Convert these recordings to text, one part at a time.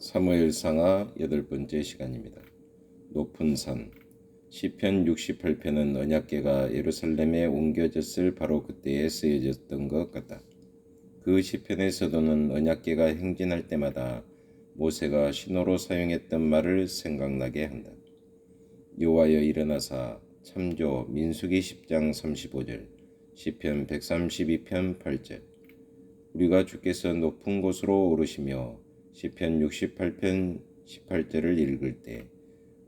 사무엘상하 8번째 시간입니다. 높은 산 시편 68편은 언약궤가 예루살렘에 옮겨졌을 바로 그때에 쓰여졌던 것 같다. 그 시편의 서도는 언약궤가 행진할 때마다 모세가 신호로 사용했던 말을 생각나게 한다. 여호와여 일어나사 참조 민수기 10장 35절 시편 132편 8절 우리가 주께서 높은 곳으로 오르시며 시편 68편 18절을 읽을 때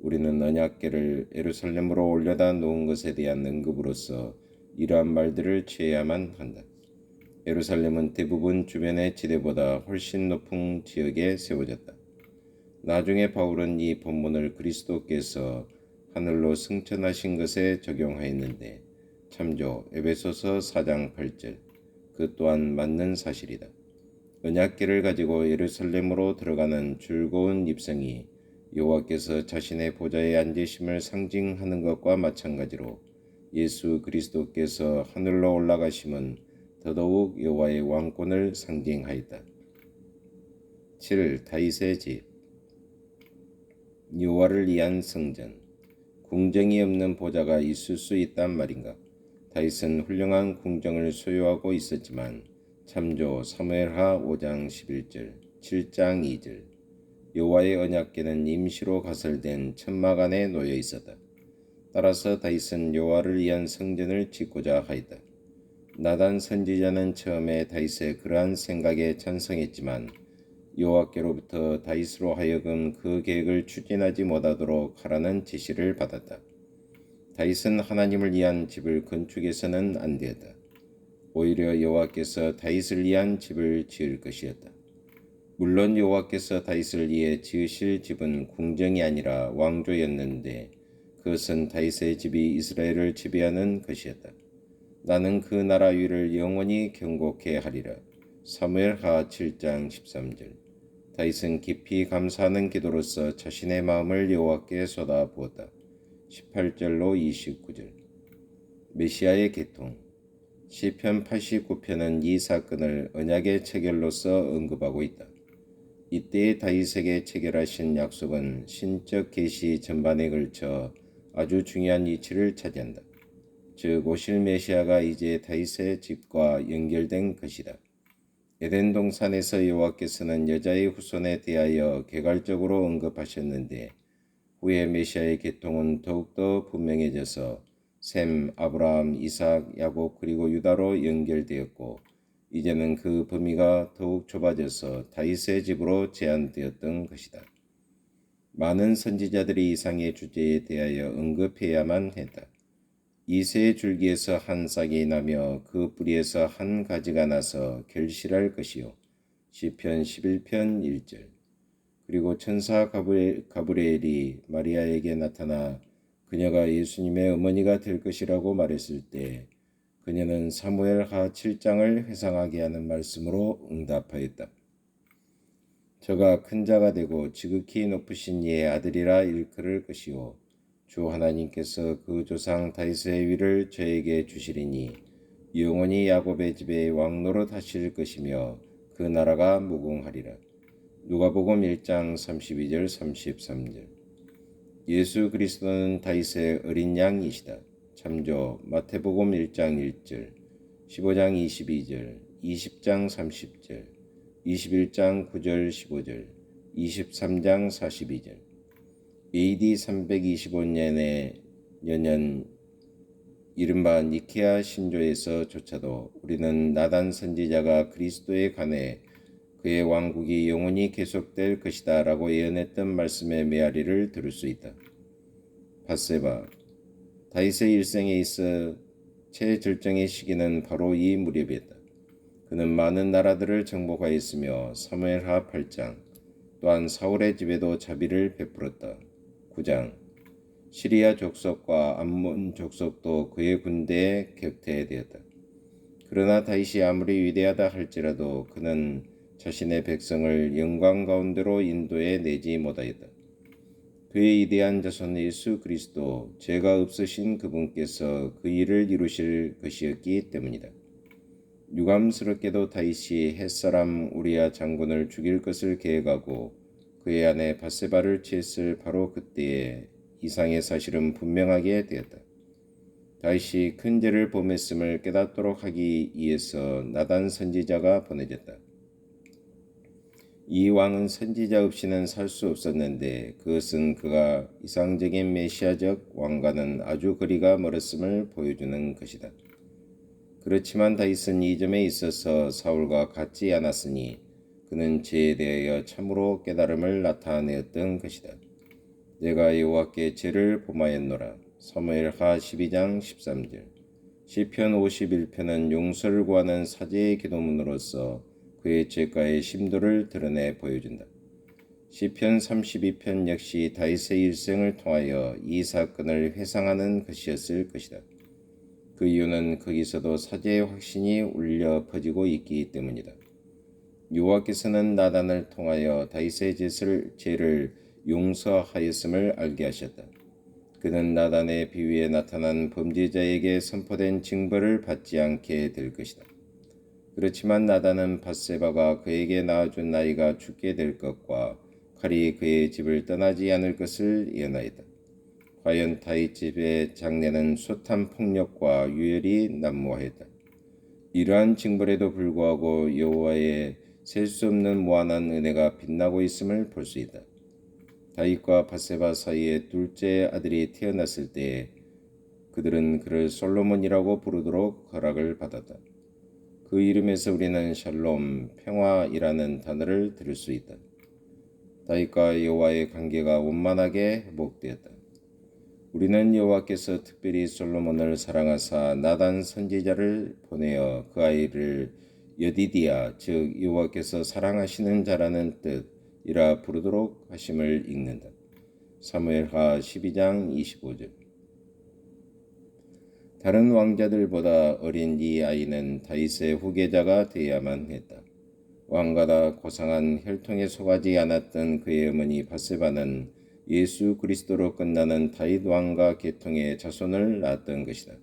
우리는 언약궤를 예루살렘으로 올려다 놓은 것에 대한 언급으로서 이러한 말들을 취해야만 한다. 예루살렘은 대부분 주변의 지대보다 훨씬 높은 지역에 세워졌다. 나중에 바울은 이 본문을 그리스도께서 하늘로 승천하신 것에 적용하였는데 참조 에베소서 4장 8절 그 또한 맞는 사실이다. 언약궤를 가지고 예루살렘으로 들어가는 즐거운 입성이 여호와께서 자신의 보좌에 앉으심을 상징하는 것과 마찬가지로 예수 그리스도께서 하늘로 올라가심은 더더욱 여호와의 왕권을 상징하였다. 7. 다윗의 집 여호와를 위한 성전 궁정이 없는 보좌가 있을 수 있단 말인가? 다윗은 훌륭한 궁정을 소유하고 있었지만 참조 사무엘하 5장 11절 7장 2절 여호와의 언약궤는 임시로 가설된 천막 안에 놓여 있었다. 따라서 다윗은 여호와를 위한 성전을 짓고자 하였다. 나단 선지자는 처음에 다윗의 그러한 생각에 찬성했지만 여호와께로부터 다윗으로 하여금 그 계획을 추진하지 못하도록 하라는 지시를 받았다. 다윗은 하나님을 위한 집을 건축해서는 안 되었다. 오히려 여호와께서 다윗을 위한 집을 지을 것이었다. 물론 여호와께서 다윗을 위해 지으실 집은 궁정이 아니라 왕조였는데 그것은 다윗의 집이 이스라엘을 지배하는 것이었다. 나는 그 나라 위를 영원히 경고케 하리라. 사무엘하 7장 13절 다윗은 깊이 감사하는 기도로서 자신의 마음을 여호와께 쏟아부었다. 18절로 29절 메시아의 계통 시편 89편은 이 사건을 언약의 체결로서 언급하고 있다. 이때의 다윗에게 체결하신 약속은 신적 계시 전반에 걸쳐 아주 중요한 위치를 차지한다. 즉 오실 메시아가 이제 다윗의 집과 연결된 것이다. 에덴 동산에서 여호와께서는 여자의 후손에 대하여 개괄적으로 언급하셨는데 후에 메시아의 계통은 더욱더 분명해져서 셈, 아브라함, 이삭, 야곱 그리고 유다로 연결되었고 이제는 그 범위가 더욱 좁아져서 다윗의 집으로 제한되었던 것이다. 많은 선지자들이 이상의 주제에 대하여 언급해야만 했다. 이새의 줄기에서 한 싹이 나며 그 뿌리에서 한 가지가 나서 결실할 것이요. 시편 11편 1절 그리고 천사 가브리엘이 마리아에게 나타나 그녀가 예수님의 어머니가 될 것이라고 말했을 때 그녀는 사무엘하 7장을 회상하게 하는 말씀으로 응답하였다. 저가 큰 자가 되고 지극히 높으신 이의 아들이라 일컬을 것이요 주 하나님께서 그 조상 다윗의 위를 저에게 주시리니 영원히 야곱의 집에 왕노릇 하실 것이며 그 나라가 무궁하리라. 누가복음 1장 32절 33절 예수 그리스도는 다윗의 어린 양이시다. 참조 마태복음 1장 1절 15장 22절 20장 30절 21장 9절 15절 23장 42절 AD 325년에 연연 이른바 니케아 신조에서조차도 우리는 나단 선지자가 그리스도에 관해 그의 왕국이 영원히 계속될 것이다 라고 예언했던 말씀의 메아리를 들을 수 있다. 밧세바 다윗의 일생에 있어 최절정의 시기는 바로 이 무렵이었다. 그는 많은 나라들을 정복하였으며 사무엘하 8장 또한 사울의 집에도 자비를 베풀었다. 9장 시리아 족속과 암몬 족속도 그의 군대에 격퇴되었다. 그러나 다윗이 아무리 위대하다 할지라도 그는 자신의 백성을 영광 가운데로 인도해 내지 못하였다. 그의 위대한 자손 예수 그리스도 죄가 없으신 그분께서 그 일을 이루실 것이었기 때문이다. 유감스럽게도 다윗이 햇사람 우리야 장군을 죽일 것을 계획하고 그의 아내 밧세바를 취했을 바로 그때에 이상의 사실은 분명하게 되었다. 다윗이 큰 죄를 범했음을 깨닫도록 하기 위해서 나단 선지자가 보내졌다. 이 왕은 선지자 없이는 살 수 없었는데 그것은 그가 이상적인 메시아적 왕과는 아주 거리가 멀었음을 보여주는 것이다. 그렇지만 다윗은 이 점에 있어서 사울과 같지 않았으니 그는 죄에 대하여 참으로 깨달음을 나타내었던 것이다. 내가 여호와께 죄를 범하였노라. 사무엘하 12장 13절. 시편 51편은 용서를 구하는 사제의 기도문으로서 그의 죄가의 심도를 드러내 보여준다. 시편 32편 역시 다윗의 일생을 통하여 이 사건을 회상하는 것이었을 것이다. 그 이유는 거기서도 사제의 확신이 울려 퍼지고 있기 때문이다. 여호와께서는 나단을 통하여 다윗의 죄를 용서하였음을 알게 하셨다. 그는 나단의 비위에 나타난 범죄자에게 선포된 징벌을 받지 않게 될 것이다. 그렇지만 나단은 밧세바가 그에게 낳아준 나이가 죽게 될 것과 칼이 그의 집을 떠나지 않을 것을 예언하였다. 과연 다윗 집의 장래는 숱한 폭력과 유혈이 난무하였다. 이러한 징벌에도 불구하고 여호와의 셀 수 없는 무한한 은혜가 빛나고 있음을 볼 수 있다. 다윗과 밧세바 사이에 둘째 아들이 태어났을 때 그들은 그를 솔로몬이라고 부르도록 허락을 받았다. 그 이름에서 우리는 샬롬, 평화이라는 단어를 들을 수 있다. 다윗과 여호와의 관계가 원만하게 회복되었다. 우리는 여호와께서 특별히 솔로몬을 사랑하사 나단 선지자를 보내어 그 아이를 여디디아, 즉 여호와께서 사랑하시는 자라는 뜻이라 부르도록 하심을 읽는다. 사무엘하 12장 25절. 다른 왕자들보다 어린 이 아이는 다윗의 후계자가 되어야만 했다. 왕가다 고상한 혈통에 속하지 않았던 그의 어머니 밧세바는 예수 그리스도로 끝나는 다윗 왕가 계통의 자손을 낳았던 것이다.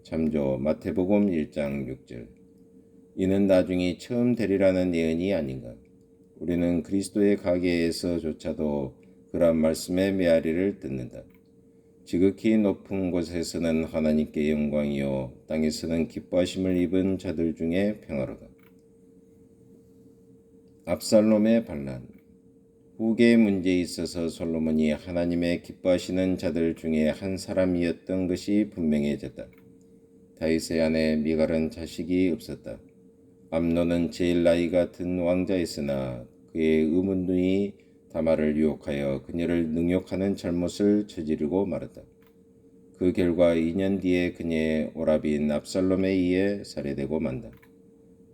참조 마태복음 1장 6절. 이는 나중에 처음 되리라는 예언이 아닌가. 우리는 그리스도의 가계에서조차도 그러한 말씀의 메아리를 듣는다. 지극히 높은 곳에서는 하나님께 영광이요 땅에서는 기뻐하심을 입은 자들 중에 평화로다. 압살롬의 반란. 후계의 문제에 있어서 솔로몬이 하나님의 기뻐하시는 자들 중에 한 사람이었던 것이 분명해졌다. 다윗의 아내 미갈은 자식이 없었다. 암논은 제일 나이가 든 왕자였으나 그의 의문둥이 다말을 유혹하여 그녀를 능욕하는 잘못을 저지르고 말았다. 그 결과 2년 뒤에 그녀의 오라비인 압살롬에 의해 살해되고 만다.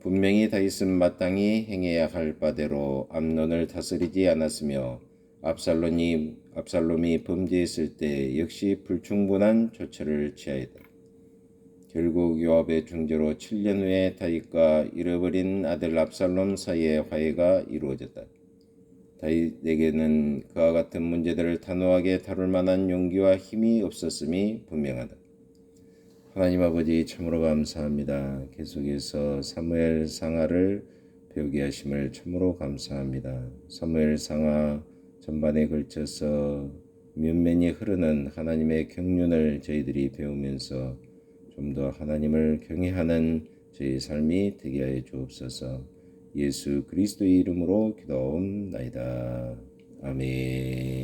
분명히 다윗은 마땅히 행해야 할 바대로 암논을 다스리지 않았으며 압살롬이 범죄했을 때 역시 불충분한 조처를 취하였다. 결국 요압의 중재로 7년 후에 다윗과 잃어버린 아들 압살롬 사이의 화해가 이루어졌다. 다윗에게는 그와 같은 문제들을 단호하게 다룰 만한 용기와 힘이 없었음이 분명하다. 하나님 아버지 참으로 감사합니다. 계속해서 사무엘 상하를 배우게 하심을 참으로 감사합니다. 사무엘 상하 전반에 걸쳐서 면면이 흐르는 하나님의 경륜을 저희들이 배우면서 좀 더 하나님을 경외하는 저희 삶이 되게 하여 주옵소서. 예수 그리스도의 이름으로 기도하옵나이다. 아멘.